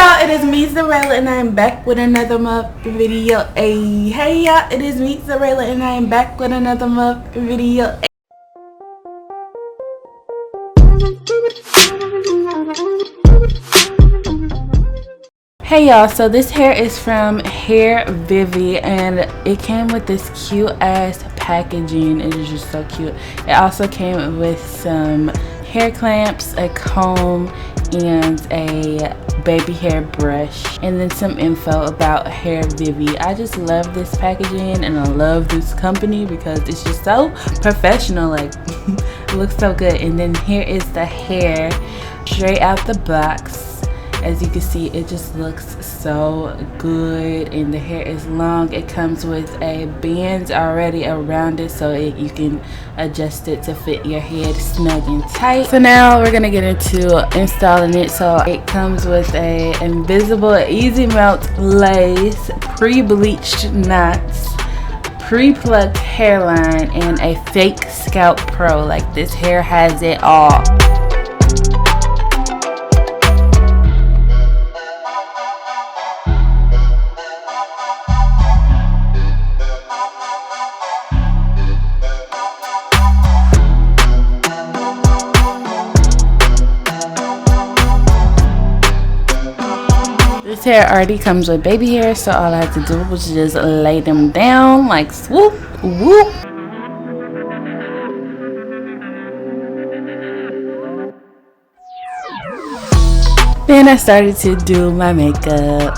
y'all, it is me Xureila and I am back with another video. Hey y'all, it is me Xureila and I am back with another video. Hey y'all, so this hair is from Hairvivi and it came with this cute ass packaging. It is just so cute. It also came with some hair clamps, a comb, and a baby hair brush, and then some info about Hairvivi. I just love this packaging and I love this company because it's just so professional. Like it looks so good. And then here is the hair straight out the box. As you can see, it just looks so good, and the hair is long. It comes with a band already around it, so you can adjust it to fit your head snug and tight. So now we're gonna get into installing it. So it comes with a invisible easy melt lace, pre-bleached knots, pre-plucked hairline, and a FakeScalp PRO. Like, this hair has it all. This hair already comes with baby hair, so all I had to do was just lay them down like swoop, whoop. Then I started to do my makeup.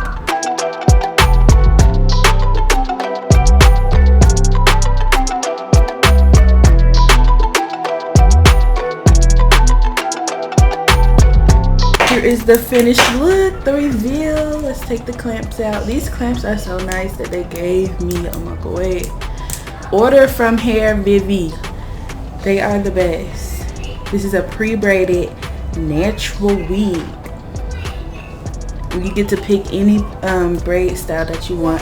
Here is the finished look, the reveal. Let's take the clamps out. These clamps are so nice that they gave me. Oh my god. Order from Hairvivi. They are the best. This is a pre-braided natural wig. You get to pick any braid style that you want.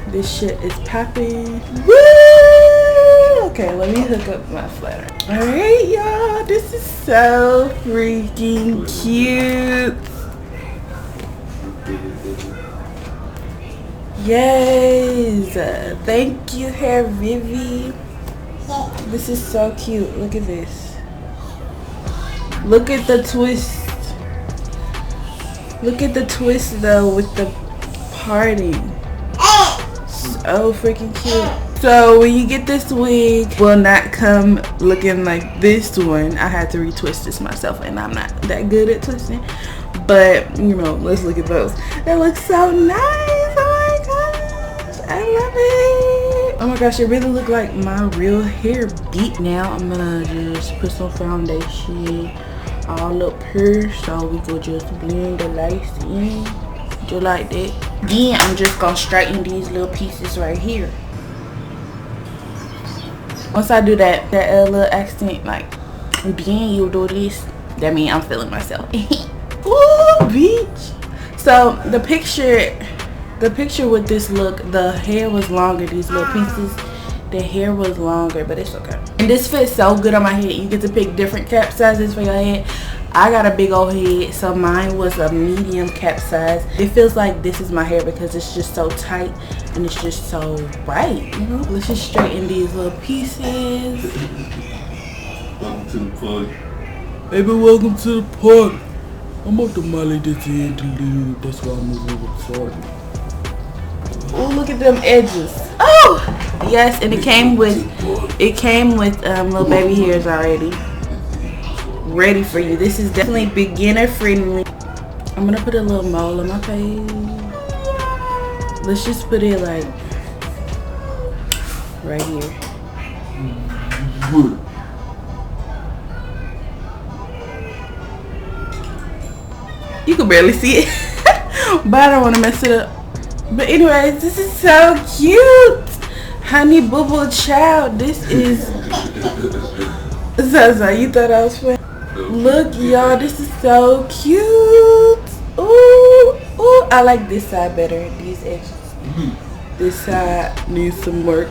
This shit is popping. Woo! Okay, let me hook up my flatter. Alright, y'all, this is so freaking cute. Yes, thank you, Hairvivi. This is so cute. Look at this. Look at the twist. Look at the twist though with the parting. So freaking cute. So when you get this wig, will not come looking like this one. I had to retwist this myself and I'm not that good at twisting. But you know, let's look at those. That looks so nice. Oh my gosh, I love it. Oh my gosh, it really looked like my real hair beat. Now I'm gonna just put some foundation all up here so we could just blend the lights in just like that. Then I'm just gonna straighten these little pieces right here. Once I do that little accent, like, then you do this, that means I'm feeling myself. Ooh, bitch. So the picture with this look, the hair was longer. These little pieces, the hair was longer, but it's okay. And this fits so good on my head. You get to pick different cap sizes for your head. I got a big old head, so mine was a medium cap size. It feels like this is my hair because it's just so tight and it's just so bright, you know? Let's just straighten these little pieces. Welcome to the party. Baby, welcome to the party. I'm about to molly this interlude. That's why I'm moving with the party. Oh, look at them edges. Oh, yes, and it came with little baby hairs already. Ready for you. This is definitely beginner friendly. I'm gonna put a little mole on my face. Let's just put it like right here. You can barely see it, but I don't want to mess it up. But anyways, this is so cute. Honey Boo Boo Child. This is Zaza. You thought I was funny? Look, y'all, this is so cute. Ooh, ooh, I like this side better. These edges. This side needs some work.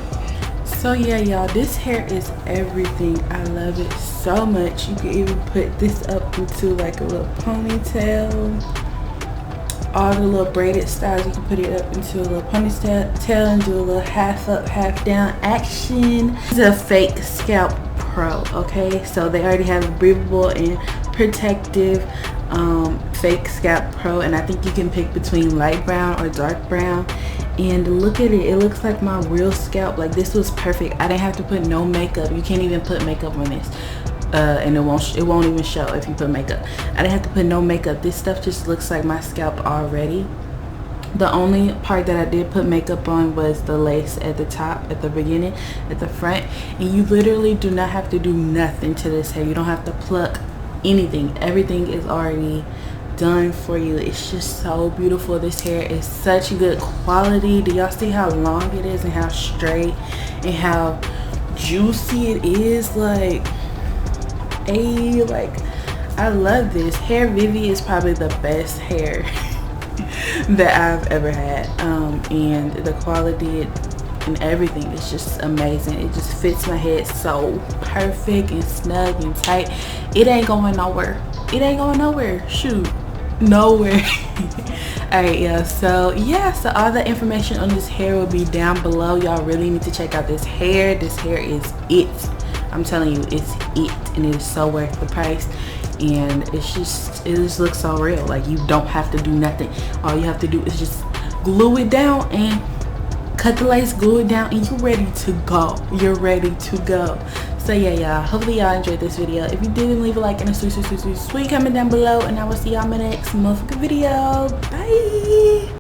So yeah, y'all, this hair is everything. I love it so much. You can even put this up into like a little ponytail. all the little braided styles. You can put it up into a little ponytail and do a little half up, half down action. This is a FakeScalp PRO, okay? So they already have a breathable and protective FakeScalp PRO, and I think you can pick between light brown or dark brown. And look at it, it looks like my real scalp. Like, this was perfect. I didn't have to put no makeup. You can't even put makeup on this. And it won't even show if you put makeup. I didn't have to put no makeup. This stuff just looks like my scalp already. The only part that I did put makeup on was the lace at the top, at the beginning, at the front. And you literally do not have to do nothing to this hair. You don't have to pluck anything. Everything is already done for you. It's just so beautiful. This hair is such good quality. Do y'all see how long it is and how straight and how juicy it is? Like, I love this. Hairvivi is probably the best hair that I've ever had, and the quality and everything is just amazing. It just fits my head so perfect and snug and tight. It ain't going nowhere. It ain't going nowhere. Shoot, nowhere. All right, yeah, so all the information on this hair will be down below. Y'all really need to check out this hair. This hair is it. I'm telling you, it's it, and it is so worth the price. And it just looks so real. Like, you don't have to do nothing. All you have to do is just glue it down and cut the lace, glue it down, and you're ready to go. You're ready to go. So yeah, y'all, hopefully y'all enjoyed this video. If you did, leave a like and a sweet comment down below, and I will see y'all in my next motherfucking video. Bye.